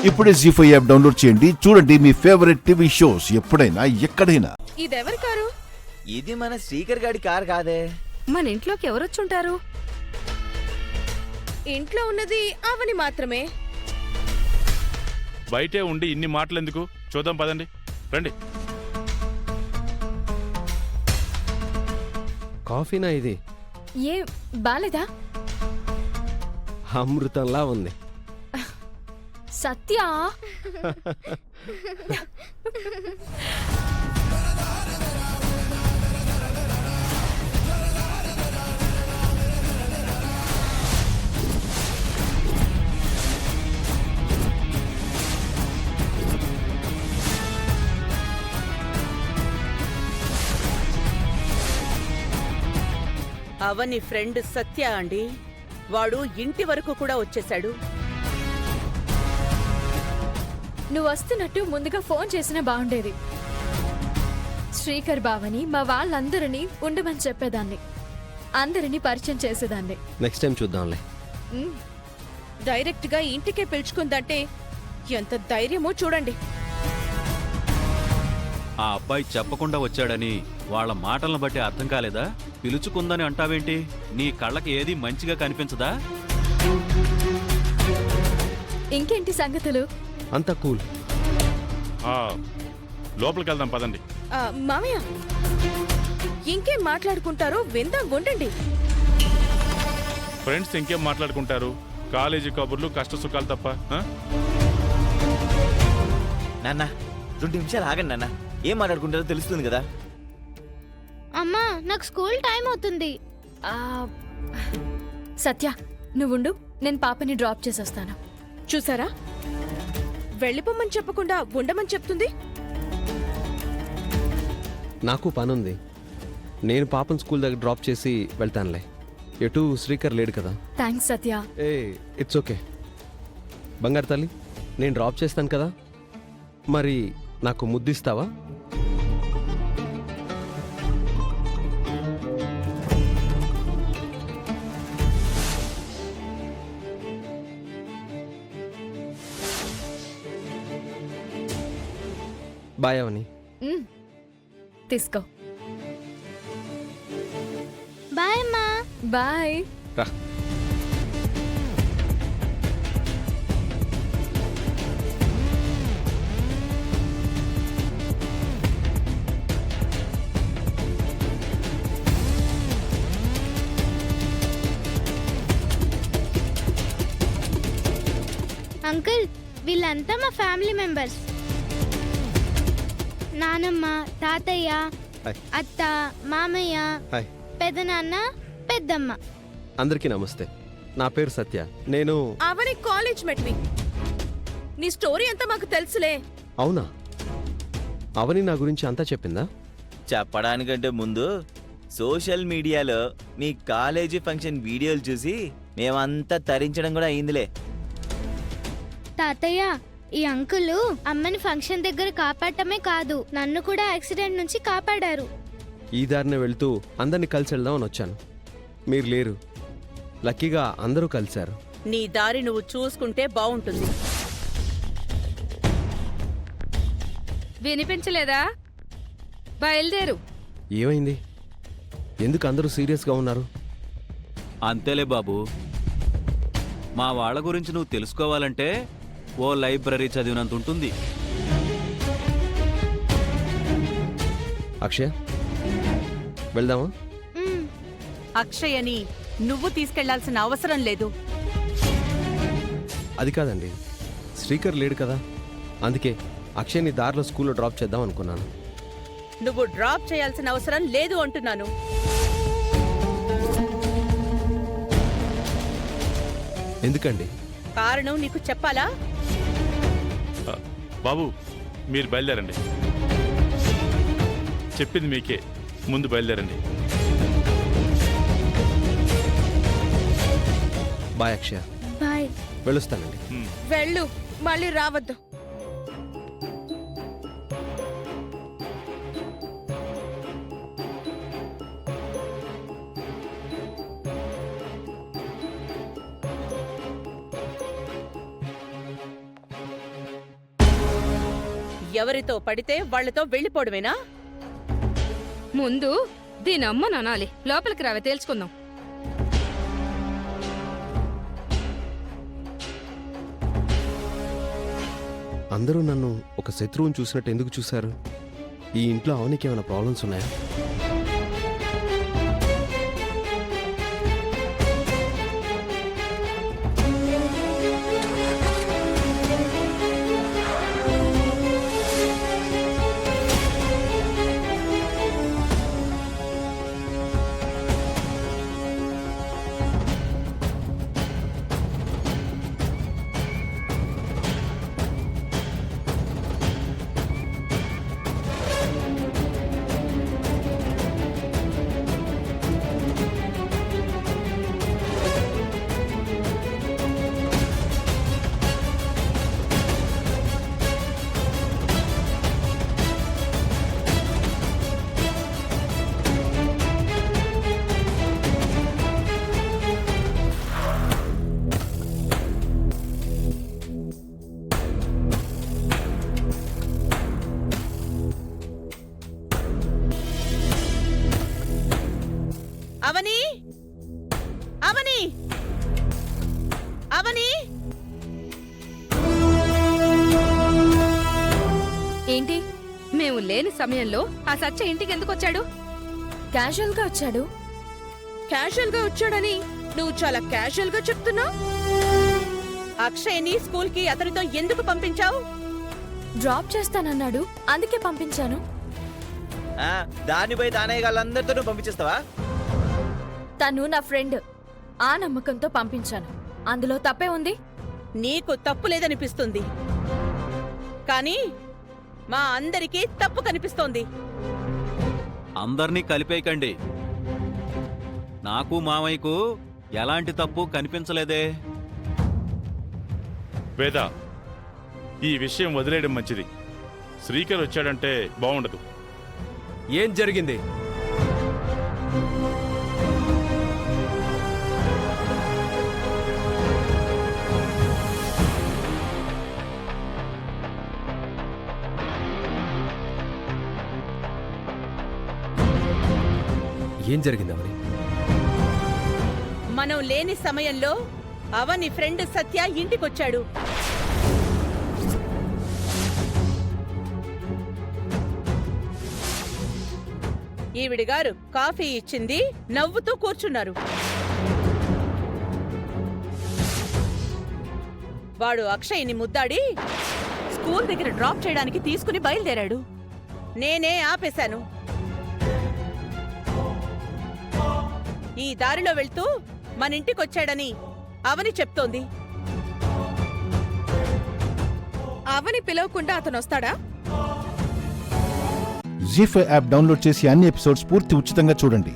ఇప్పుడే జీ5 app download చేయండి. చూడండి మీ ఫేవరెట్ టీవీ షోస్ ఎప్పుడైనా ఎక్కడైనా. ఇదెవరి కారు? ఇది మన శ్రీకర్ గాడి కార్ కాదే. మన ఇంట్లోకి ఎవరొచ్చుంటారు? ఇంట్లో ఉన్నది అవని మాత్రమే. బయటే ఉండి ఇన్ని మాటలెందుకు? చూద్దాం పదండి, రండి. కాఫీనా ఇది? ఏ బాలేదా? అమృతంలా ఉంది. సత్య అవని ఫ్రెండ్ సత్య అండి. వాడు ఇంటి వరకు కూడా వచ్చేశాడు. నువ్వు వస్తున్నట్టు ముందుగా ఫోన్ చేసినా బాగుండేది. శ్రీకర్ బావని మా వాళ్ళందరినీ ఉండమని చెప్పేదాన్ని, అందరినీ పరిచయం చేసేదాన్ని. నెక్స్ట్ టైం చూద్దాంలే. డైరెక్ట్ గా ఇంటికే పిలుచుకుందంటే ఎంత ధైర్యమో చూడండి. ఆ అబ్బాయి చెప్పకుండా వచ్చాడని వాళ్ళ మాటలను బట్టి అర్థం కాలేదా? పిలుచుకుందని అంటావేంటి? నీ కళ్ళకి ఏది మంచిగా కనిపించదా? ఇంకేంటి సంగతులు? అంతా కూల్. లోపలికి వెళ్దాం పదండి. మామయ్య, ఇంకేం మాట్లాడుకుంటారో విందాం, ఉండండి. ఫ్రెండ్స్ ఇంకేం మాట్లాడుకుంటారు? కాలేజీ కబుర్లు, కష్ట సుఖాలు తప్ప. నాన్న 2 నిమిషాలు ఆగండి నాన్న. ఏం మాట్లాడుకుంటారో తెలుస్తుంది కదా. అమ్మా, నాకు స్కూల్ టైం అవుతుంది. సత్య నువ్వుండు, నేను పాపని డ్రాప్ చేసేస్తాను. చూసారా, వెళ్ళిపోమని చెప్పకుండా ఉండమని చెప్తుంది. నాకు పనుంది. నేను పాపం స్కూల్ దగ్గర డ్రాప్ చేసి వెళ్తానులే. ఎటు శ్రీకర్ లేడు కదా. Thanks Satya. It's okay. బంగారు తల్లి, నేను డ్రాప్ చేస్తాను కదా, మరి నాకు ముద్దిస్తావా? బాయ్ అవని. తీసుకో. బాయ్ అమ్మా. బాయ్. రా. అంకుల్, వీళ్ళంతా మా ఫ్యామిలీ మెంబర్స్. నానమ్మ, తాతయ్య, హాయ్. అత్త, మామయ్య, హాయ్. పెదనాన్న, పెద్దమ్మ. అందరికీ నమస్తే. నా పేరు సత్య. నేను అవని కాలేజ్ మెట్వి. నీ స్టోరీ అంతా మాకు తెలుసులే. అవునా? అవని నా గురించి అంతా చెప్పిందా? చెప్పడానికంటే ముందు సోషల్ మీడియాలో మీ కాలేజీ ఫంక్షన్ వీడియోలు చూసి మేమంతా తరించడం కూడా అయిందిలే. తాతయ్య, ఈ అంకులు అమ్మని ఫంక్షన్ దగ్గర కాపాడటమే కాదు, నన్ను కూడా యాక్సిడెంట్ నుంచి కాపాడారు. ఈ దారిన వెళ్తూ అందరినీ కలిసి వెళ్దామని వచ్చాను. మీరు లేరు. లక్కీగా అందరూ కలిశారు. నీ దారి నువ్వు చూసుకుంటే బావుంటుంది. వినిపించలేదా? బయలుదేరు. ఏమైంది? ఎందుకు అందరూ సీరియస్గా ఉన్నారు? అంతేలే బాబు, మా వాళ్ళ గురించి నువ్వు తెలుసుకోవాలంటే ఓ లైబ్రరీ చదివినంత ఉంటుంది. అక్షయ, వెళ్దామా? అక్షయని నువ్వు తీసుకెళ్లాల్సిన అవసరం లేదు. అది కాదండి, శ్రీకర్ లేడు కదా, అందుకే అక్షయ్ని దారిలో స్కూల్లో డ్రాప్ చేద్దాం అనుకున్నాను. నువ్వు డ్రాప్ చేయాల్సిన అవసరం లేదు అంటున్నాను. ఎందుకండి? కారణం నీకు చెప్పాలా? బాబు, మీరు బయలుదేరండి. చెప్పింది మీకే, ముందు బయలుదేరండి. బాయ్ అక్షయ. బాయ్. వెళ్ళొస్తానండి. వెళ్ళు, మళ్ళీ రావద్దు. ఎవరితో పడితే వాళ్లతో వెళ్ళిపోవడమేనా? ముందు దీని అమ్మను అనాలి. లోపలికి రావే తేల్చుకుందాం. అందరూ నన్ను ఒక శత్రువుని చూసినట్టు ఎందుకు చూశారు? ఈ ఇంట్లో అవనికి ఏమైనా ప్రాబ్లమ్స్ ఉన్నాయా? అవని, అవని, అవని! ఏంటి? మేము లేని సమయంలో ఆ సత్య ఇంటికి ఎందుకు వచ్చాడు? క్యాజువల్ గా వచ్చాడు. క్యాషువల్ గా వచ్చాడని నువ్వు చాలా క్యాషువల్ గా చెప్తున్నావు. అక్షయ్ని స్కూల్ కి అతనితో ఎందుకు పంపించావు? డ్రాప్ చేస్తానన్నాడు, అందుకే పంపించాను. దానిపై తానయ్య వాళ్ళందరితో పంపించేస్తావా? తను నా ఫ్రెండ్, ఆ నమ్మకంతో పంపించాను. అందులో తప్పే ఉంది? నీకు తప్పు లేదనిపిస్తుంది, కానీ మా అందరికీ తప్పు కనిపిస్తోంది. అందర్నీ కలిపేయకండి. నాకు మామయ్యకు ఎలాంటి తప్పు కనిపించలేదే. వేద, ఈ విషయం వదిలేయడం మంచిది. శ్రీకర్ వచ్చాడంటే బాగుండదు. ఏం జరిగింది? ఏం జరిగింది అవని? మనం లేని సమయంలో అవని ఫ్రెండ్ సత్య ఇంటికొచ్చాడు. ఈవిడిగారు కాఫీ ఇచ్చింది, నవ్వుతూ కూర్చున్నారు. వాడు అక్షయ్ని ముద్దాడి స్కూల్ దగ్గర డ్రాప్ చేయడానికి తీసుకుని బయలుదేరాడు. నేనే ఆపేశాను. ఈ దారిలో వెళ్తూ మన ఇంటికొచ్చాడని అవని చెప్తోంది. అవని పిలవకుండా అతను వస్తాడా? జీ5 యాప్ డౌన్లోడ్ చేసి అన్ని ఎపిసోడ్స్ పూర్తి ఉచితంగా చూడండి.